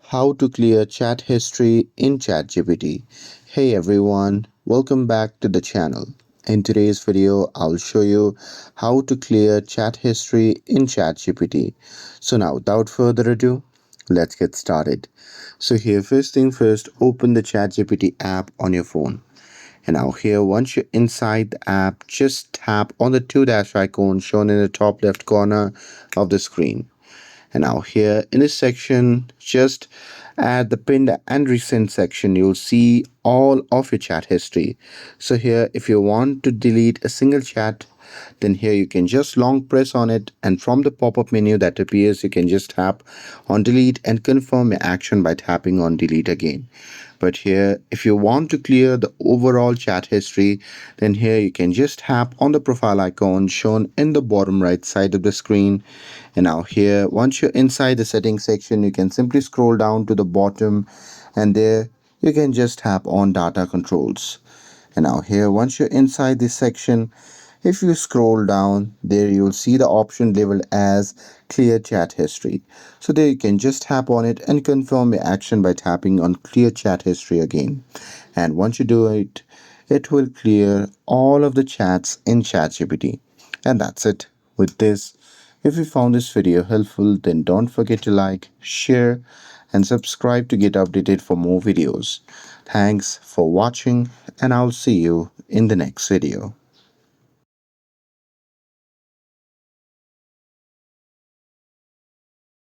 How to clear chat history in ChatGPT. Hey everyone, welcome back to the channel. In today's video, I'll show you how to clear chat history in ChatGPT. So now, without further ado, let's get started. So here, first thing first, open the ChatGPT app on your phone. And now here, once you're inside the app, just tap on the two dash icon shown in the top left corner of the screen. And now here in this section, just at the pinned and recent section, you'll see all of your chat history. So here, if you want to delete a single chat, then here you can just long press on it, and from the pop-up menu that appears, you can just tap on delete and confirm your action by tapping on delete again. But here, if you want to clear the overall chat history, then here you can just tap on the profile icon shown in the bottom right side of the screen. And now here, once you're inside the settings section, you can simply scroll down to the bottom, and there you can just tap on data controls. And now here, once you're inside this section, if you scroll down there, you'll see the option labeled as clear chat history. So there you can just tap on it and confirm your action by tapping on clear chat history again. And once you do it, it will clear all of the chats in ChatGPT. And that's it. With this, if you found this video helpful, then don't forget to like, share, and subscribe to get updated for more videos. Thanks for watching, and I'll see you in the next video.